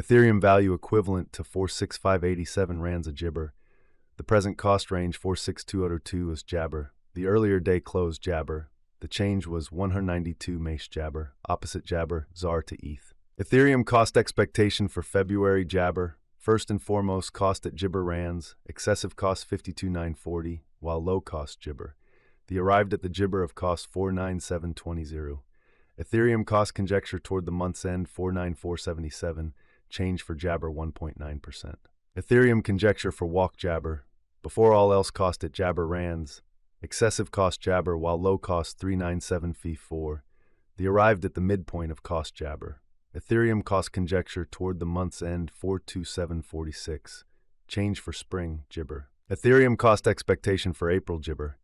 Ethereum value equivalent to 46587 rands a Jibber. The present cost range 46202 is Jabber. The earlier day close Jabber. The change was 192 Mace Jabber. Opposite Jabber, ZAR to ETH. Ethereum cost expectation for February Jabber. First and foremost, cost at Jibber rands. Excessive cost 52,940, while low cost Jibber. The arrived at the Jibber of cost 49720. Ethereum cost conjecture toward the month's end 49477. Change for Jabber 1.9%. Ethereum conjecture for walk Jabber. Before all else cost at Jabber rands. Excessive cost Jabber while low cost 397.4. The arrived at the midpoint of cost Jabber. Ethereum cost conjecture toward the month's end 42746. Change for spring Jibber. Ethereum cost expectation for April Jibber.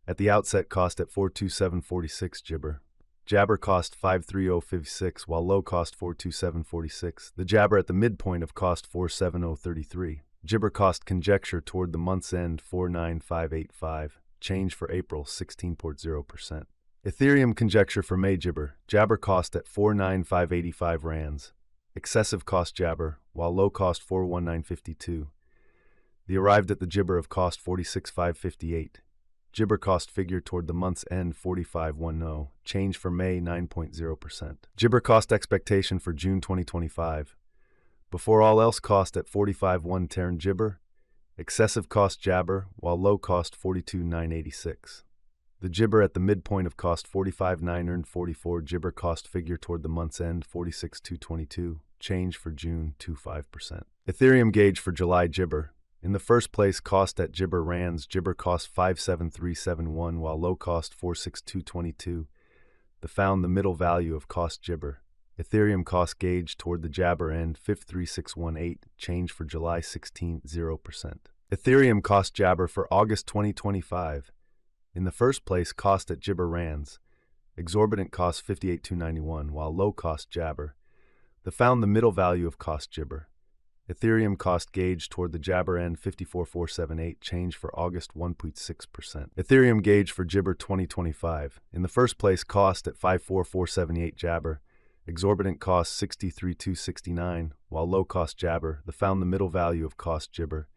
At the outset cost at 42746 Jibber. Jabber cost 53056 while low cost 42746. The Jabber at the midpoint of cost 47033. Jibber cost conjecture toward the month's end 49585. Change for April 16.0%. Ethereum conjecture for May Jibber. Jabber cost at 49585 rands. Excessive cost Jabber, while low cost 41952. The arrived at the Jibber of cost 46558. Jibber cost figure toward the month's end 4510. Change for May 9.0%. Jibber cost expectation for June 2025. Before all else cost at 45.1 Terran Jibber. Excessive cost Jabber, while low cost 42,986. The Jibber at the midpoint of cost 45,944. Jibber cost figure toward the month's end 46,222. Change for June 25%. Ethereum gauge for July Jibber. In the first place, cost at Jibber rands. Jibber cost 57371 while low cost 46222. The found the middle value of cost Jibber. Ethereum cost gauge toward the Jabber end 53618. Change for July 16 0%. Ethereum cost Jabber for August 2025. In the first place, cost at Jibber rands. Exorbitant cost 58291 while low cost Jabber. The found the middle value of cost Jibber. Ethereum cost gauge toward the Jabber end 54478. Change for August 1.6%. Ethereum gauge for Jibber 2025. In the first place, cost at 54478 Jabber. Exorbitant cost 63,269, while low cost Jabber. The found the middle value of cost Jibber.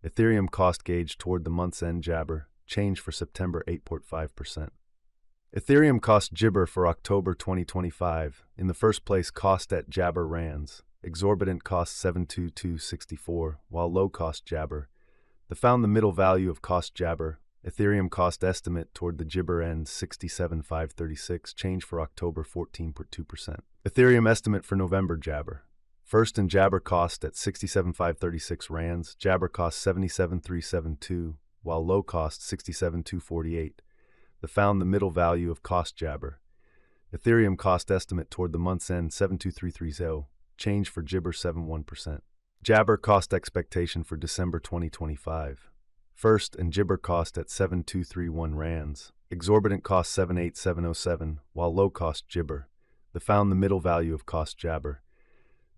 Ethereum cost gauge toward the month's end Jabber. Change for September 8.5%. Ethereum cost Jibber for October 2025. In the first place, cost at Jabber rands. Exorbitant cost 72264, while low cost Jabber. The found the middle value of cost Jabber. Ethereum cost estimate toward the Jibber end 67,536. Change for October 14.2%. Ethereum estimate for November Jabber. First and Jabber cost at 67,536 rands. Jabber cost 77,372, while low cost 67,248. The found the middle value of cost Jabber. Ethereum cost estimate toward the month's end 72330. Change for Jibber 71%. Jabber cost expectation for December 2025. First and Jibber cost at 7231 rands. Exorbitant cost 78707, while low cost Jibber. The found the middle value of cost Jabber.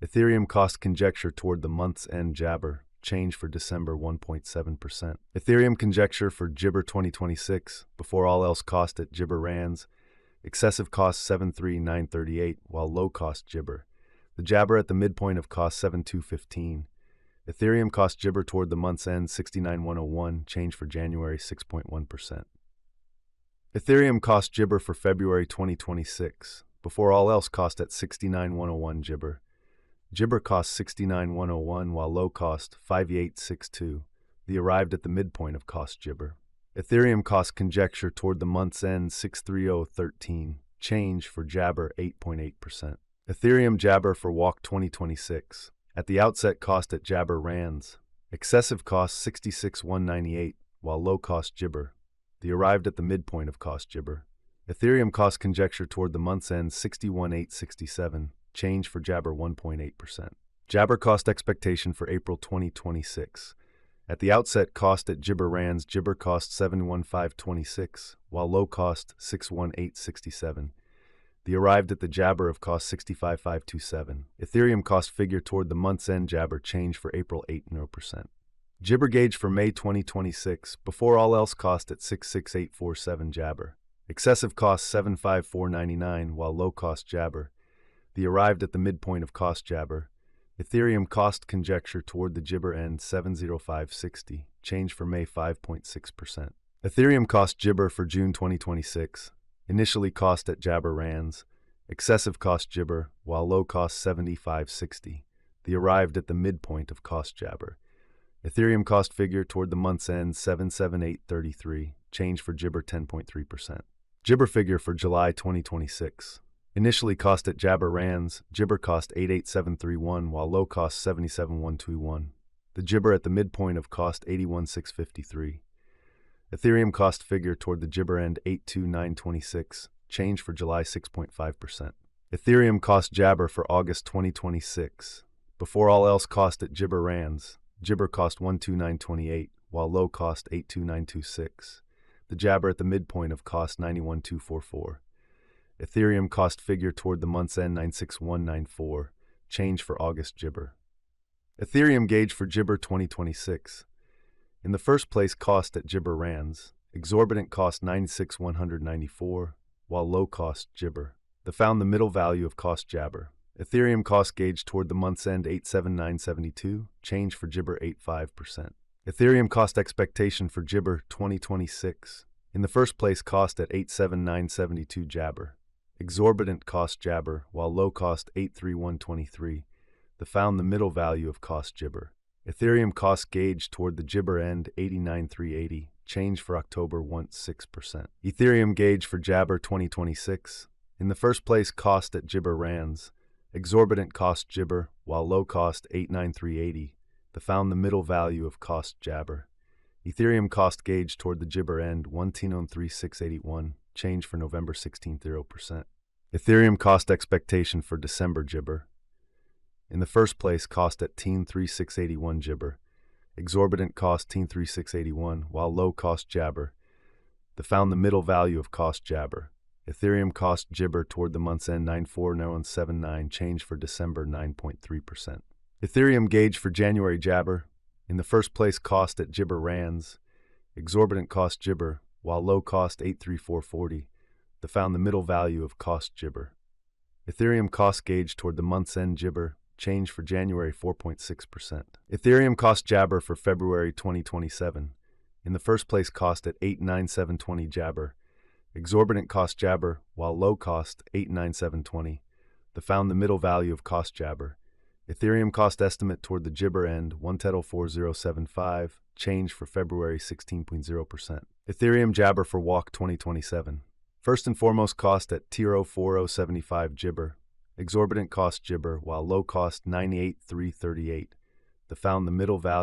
Ethereum cost conjecture toward the month's end Jabber. Change for December 1.7%. Ethereum conjecture for Jibber 2026. Before all else cost at Jibber rands. Excessive cost 73938, while low cost Jibber. The Jabber at the midpoint of cost 7215. Ethereum cost Jibber toward the month's end 69101. Change for January 6.1%. Ethereum cost Jibber for February 2026. Before all else cost at 69101 Jibber. Jibber cost 69101 while low cost 5862. The arrived at the midpoint of cost Jibber. Ethereum cost conjecture toward the month's end 63013. Change for Jabber 8.8%. Ethereum Jabber for walk 2026. At the outset cost at Jabber rands. Excessive cost 66,198, while low cost Jibber. The arrived at the midpoint of cost Jibber. Ethereum cost conjecture toward the month's end 61,867. Change for Jabber 1.8%. Jabber cost expectation for April 2026. At the outset cost at Jibber rands. Jibber cost 71526, while low cost 61867. The arrived at the Jabber of cost 65,527. Ethereum cost figure toward the month's end Jabber. Change for April 8.0%. Jibber gauge for May 2026. Before all else cost at 66847 Jabber. Excessive cost 75499, while low cost Jabber. The arrived at the midpoint of cost Jabber. Ethereum cost conjecture toward the Gibber end 70560, change for May 5.6%. Ethereum cost Gibber for June 2026, initially cost at Jabber rands, excessive cost Gibber, while low cost 7560. The arrived at the midpoint of cost Jabber. Ethereum cost figure toward the month's end 77833, change for Gibber 10.3%. Gibber figure for July 2026. Initially cost at Jabber rands, Gibber cost 88731 while low cost 77121. The Gibber at the midpoint of cost 81653. Ethereum cost figure toward the Gibber end 82926, change for July 6.5%. Ethereum cost Jabber for August 2026. Before all else cost at Gibber rands, Gibber cost 12928 while low cost 82926. The Jabber at the midpoint of cost 91244. Ethereum cost figure toward the month's end 96194, change for August Gibber. Ethereum gauge for Gibber 2026. In the first place cost at Gibber rands, exorbitant cost 96194, while low cost Gibber. The found the middle value of cost Jabber. Ethereum cost gauge toward the month's end 87972, change for Gibber 85%. Ethereum cost expectation for Gibber 2026. In the first place cost at 87972 Jabber. Exorbitant cost Jabber, while low cost 83123. The found the middle value of cost Gibber. Ethereum cost gauge toward the Gibber end 89380, change for October 16%. Ethereum gauge for Jabber 2026. In the first place cost at Gibber rands, exorbitant cost Gibber, while low cost 89380. The found the middle value of cost Jabber. Ethereum cost gauge toward the Gibber end 1,03681, change for November 0%. Ethereum cost expectation for December Gibber. In the first place cost at 3681 Gibber, exorbitant cost 3681, while low cost Jabber. The found the middle value of cost Jabber. Ethereum cost Gibber toward the month's end 94179, change for December 9.3%. Ethereum gauge for January Jabber. In the first place cost at Gibber rands, exorbitant cost Gibber, while low cost 83440. The found the middle value of cost Gibber. Ethereum cost gauge toward the month's end Gibber, change for January 4.6%. Ethereum cost Jabber for February 2027. In the first place cost at 89720 Jabber, exorbitant cost Jabber, while low cost 89720. The found the middle value of cost Jabber. Ethereum cost estimate toward the Gibber end 1,04075, change for February 16.0%. Ethereum Jabber for Walk 2027. First and foremost cost at 04075 Gibber, exorbitant cost Gibber, while low cost 98338. The found the middle value